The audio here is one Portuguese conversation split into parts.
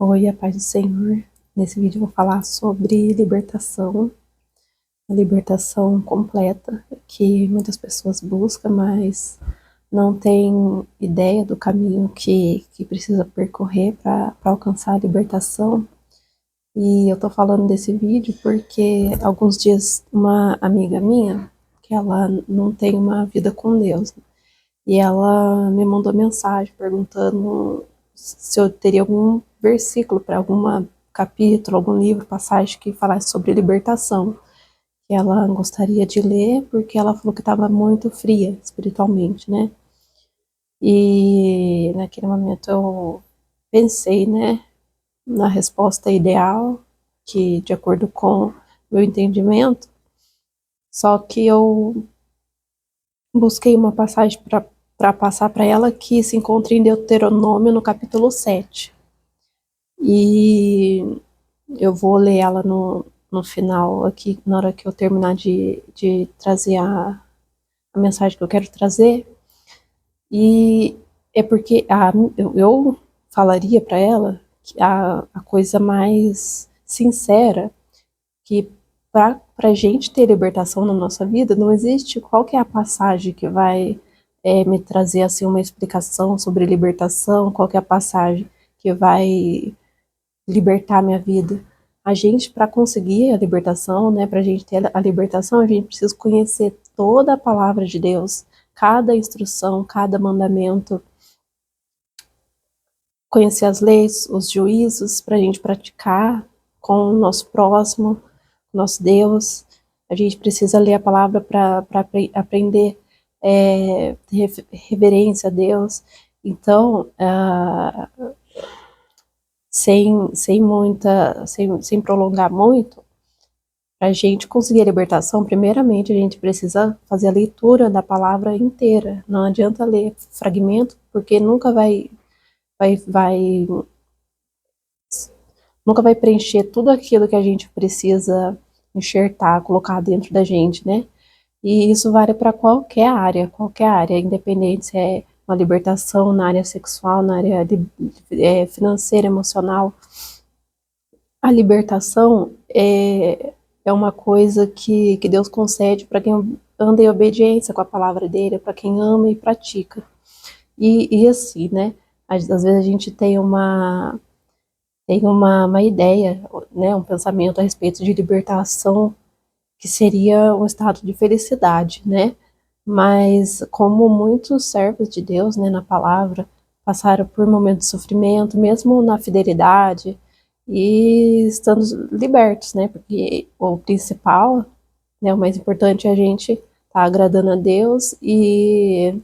Oi, a paz do Senhor. Nesse vídeo eu vou falar sobre libertação, a libertação completa, que muitas pessoas buscam, mas não têm ideia do caminho que precisa percorrer para alcançar a libertação. E eu tô falando desse vídeo porque alguns dias uma amiga minha, que ela não tem uma vida com Deus, e ela me mandou mensagem perguntando se eu teria algum versículo para algum capítulo, algum livro, passagem que falasse sobre libertação, que ela gostaria de ler, porque ela falou que estava muito fria espiritualmente, né? E naquele momento eu pensei, né, na resposta ideal, que de acordo com meu entendimento, só que eu busquei uma passagem para passar para ela que se encontra em Deuteronômio, no capítulo 7. E eu vou ler ela no final aqui, na hora que eu terminar de trazer a mensagem que eu quero trazer. E é porque eu falaria para ela que a coisa mais sincera, que para a gente ter libertação na nossa vida, não existe qual que é a passagem que vai me trazer assim uma explicação sobre libertação, qual que é a passagem que vai libertar minha vida. A gente, para conseguir a libertação, né, para a gente ter a libertação, a gente precisa conhecer toda a palavra de Deus, cada instrução, cada mandamento, conhecer as leis, os juízos, para a gente praticar com o nosso próximo, nosso Deus. A gente precisa ler a palavra para aprender, ter reverência a Deus. Então, sem prolongar muito, para a gente conseguir a libertação, primeiramente a gente precisa fazer a leitura da palavra inteira. Não adianta ler fragmento, porque vai nunca vai preencher tudo aquilo que a gente precisa enxertar, colocar dentro da gente, né? E isso vale para qualquer área, independente se é uma libertação na área sexual, na área financeira, emocional. A libertação é uma coisa que Deus concede para quem anda em obediência com a palavra dele, para quem ama e pratica. E assim, né? Às vezes a gente tem uma ideia, né, um pensamento a respeito de libertação, que seria um estado de felicidade, né? Mas como muitos servos de Deus, né, na palavra, passaram por momentos de sofrimento, mesmo na fidelidade, e estando libertos, né? Porque o principal, né, o mais importante é a gente estar agradando a Deus e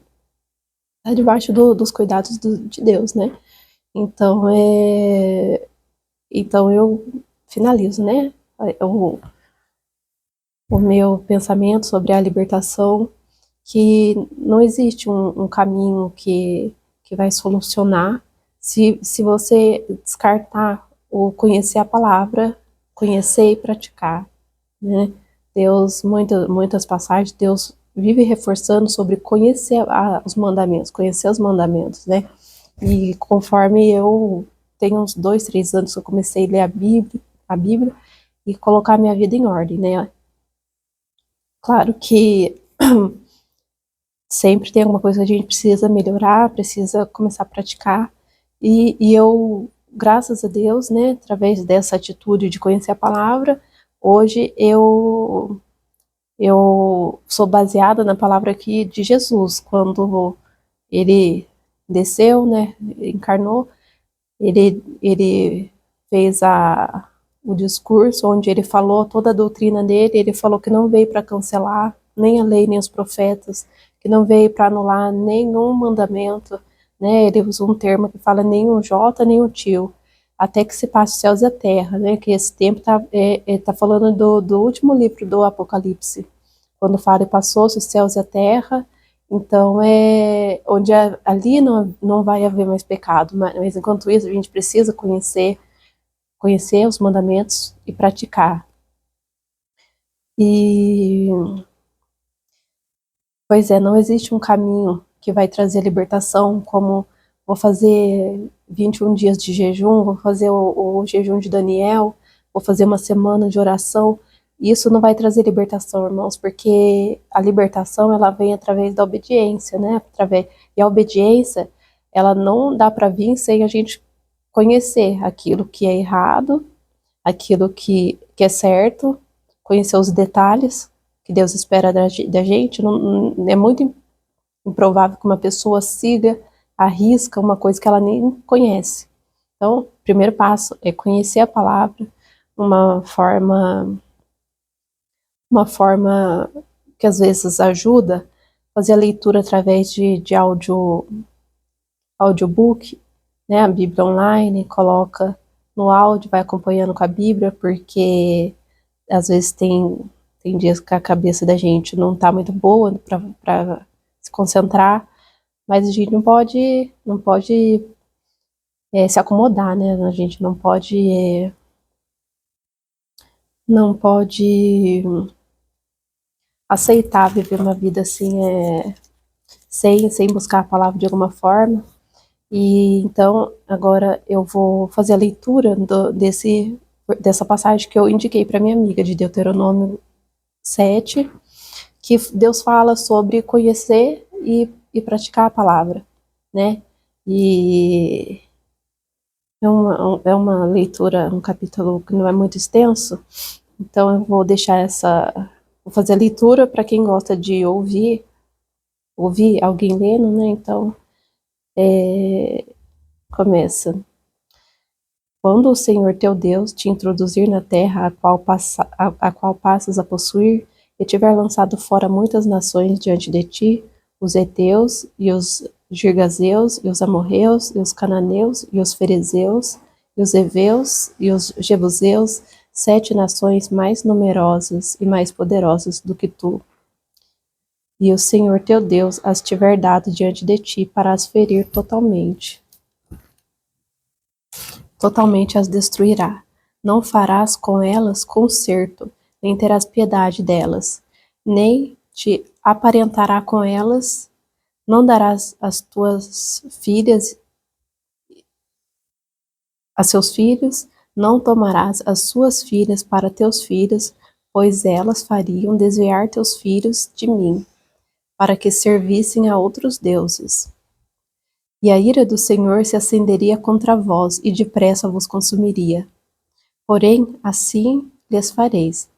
estar debaixo dos cuidados de Deus, né? Então, então eu finalizo, né? O meu pensamento sobre a libertação, que não existe um caminho que vai solucionar se você descartar o conhecer a palavra, conhecer e praticar, né? Deus, muitas passagens, Deus vive reforçando sobre conhecer conhecer os mandamentos, né? E conforme eu tenho uns 2, 3 anos que eu comecei a ler a Bíblia e colocar minha vida em ordem, né? Claro que sempre tem alguma coisa que a gente precisa melhorar, precisa começar a praticar. E eu, graças a Deus, né, através dessa atitude de conhecer a palavra, hoje eu sou baseada na palavra aqui de Jesus, quando ele desceu, né, encarnou, ele fez o discurso onde ele falou toda a doutrina dele. Ele falou que não veio para cancelar nem a lei, nem os profetas, que não veio para anular nenhum mandamento, né? Ele usou um termo que fala nem um jota, nem um tio, até que se passe os céus e a terra, né? Que esse tempo tá falando do último livro do Apocalipse, quando fala e passou-se os céus e a terra. Então, onde ali não vai haver mais pecado, mas enquanto isso a gente precisa conhecer os mandamentos e praticar. E, pois não existe um caminho que vai trazer libertação, como vou fazer 21 dias de jejum, vou fazer o jejum de Daniel, vou fazer uma semana de oração. Isso não vai trazer libertação, irmãos, porque a libertação, ela vem através da obediência, né? E a obediência, ela não dá para vir sem a gente conhecer aquilo que é errado, aquilo que é certo, conhecer os detalhes que Deus espera da gente. É muito improvável que uma pessoa siga, arrisca uma coisa que ela nem conhece. Então, o primeiro passo é conhecer a palavra, uma forma que às vezes ajuda, fazer a leitura através de audiobook, né, a Bíblia online, coloca no áudio, vai acompanhando com a Bíblia, porque às vezes tem dias que a cabeça da gente não está muito boa para se concentrar, mas a gente não pode se acomodar, né? A gente não pode aceitar viver uma vida assim, sem buscar a palavra de alguma forma. E então agora eu vou fazer a leitura dessa passagem que eu indiquei para minha amiga, de Deuteronômio 7, que Deus fala sobre conhecer e praticar a palavra, né? E é uma leitura, um capítulo que não é muito extenso, então eu vou vou fazer a leitura para quem gosta de ouvir alguém lendo, né? Então, começa. Quando o Senhor teu Deus te introduzir na terra a qual passas a possuir, e tiver lançado fora muitas nações diante de ti, os heteus, e os girgazeus, e os amorreus, e os cananeus, e os ferezeus, e os heveus, e os jebuseus, 7 nações mais numerosas e mais poderosas do que tu. E o Senhor teu Deus as tiver dado diante de ti para as ferir totalmente. Totalmente as destruirá. Não farás com elas concerto, nem terás piedade delas, nem te aparentará com elas, não darás as tuas filhas a seus filhos, não tomarás as suas filhas para teus filhos, pois elas fariam desviar teus filhos de mim, para que servissem a outros deuses. E a ira do Senhor se acenderia contra vós, e depressa vos consumiria. Porém, assim lhes fareis.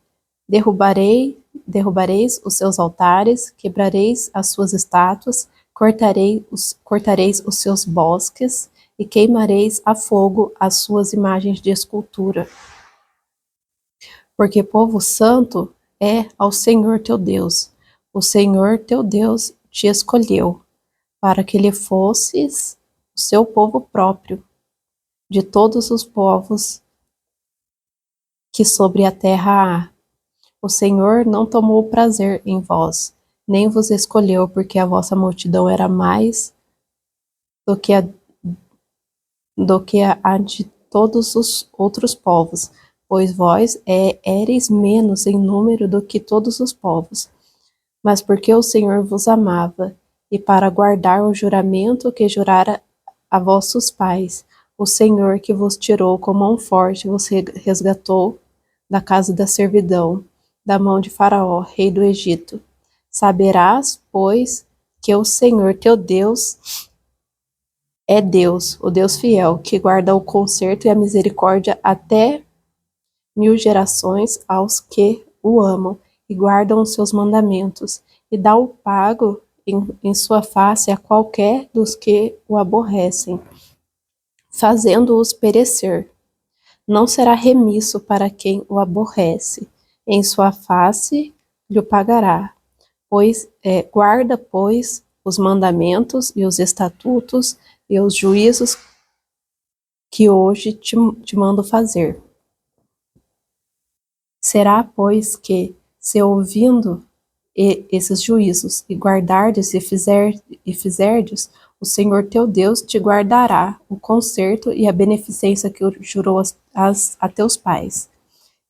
Derrubareis os seus altares, quebrareis as suas estátuas, cortareis os seus bosques, e queimareis a fogo as suas imagens de escultura. Porque povo santo é ao Senhor teu Deus. O Senhor teu Deus te escolheu, para que lhe fosses o seu povo próprio, de todos os povos que sobre a terra há. O Senhor não tomou prazer em vós, nem vos escolheu, porque a vossa multidão era mais do que a de todos os outros povos, pois vós éreis menos em número do que todos os povos. Mas porque o Senhor vos amava, e para guardar o juramento que jurara a vossos pais, o Senhor que vos tirou com mão forte vos resgatou da casa da servidão, da mão de Faraó, rei do Egito. Saberás, pois, que o Senhor teu Deus é Deus, o Deus fiel, que guarda o conserto e a misericórdia até 1000 gerações aos que o amam e guardam os seus mandamentos, e dá o pago em sua face a qualquer dos que o aborrecem, fazendo-os perecer. Não será remisso para quem o aborrece, em sua face lhe pagará. Guarda, pois, os mandamentos e os estatutos e os juízos que hoje te mando fazer. Será, pois, que, se ouvindo esses juízos e guardardes e fizerdes, o Senhor teu Deus te guardará o conserto e a beneficência que jurou a teus pais,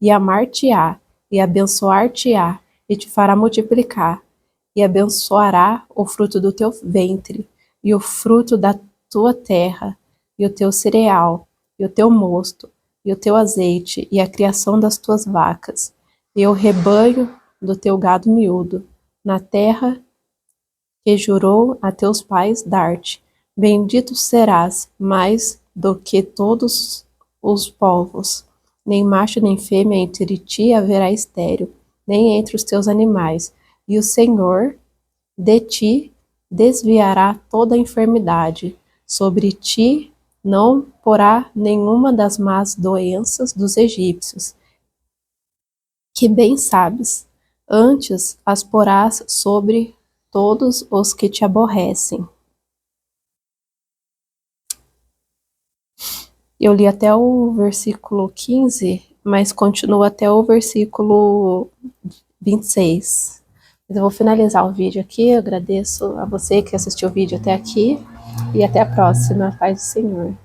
e amar-te-á, e abençoar-te-á, e te fará multiplicar, e abençoará o fruto do teu ventre, e o fruto da tua terra, e o teu cereal, e o teu mosto, e o teu azeite, e a criação das tuas vacas, e o rebanho do teu gado miúdo, na terra que jurou a teus pais dar-te. Bendito serás mais do que todos os povos. Nem macho nem fêmea entre ti haverá estéril, nem entre os teus animais. E o Senhor de ti desviará toda a enfermidade. Sobre ti não porá nenhuma das más doenças dos egípcios, que bem sabes. Antes as porás sobre todos os que te aborrecem. Eu li até o versículo 15, mas continua até o versículo 26. Mas eu vou finalizar o vídeo aqui. Eu agradeço a você que assistiu o vídeo até aqui e até a próxima. Paz do Senhor.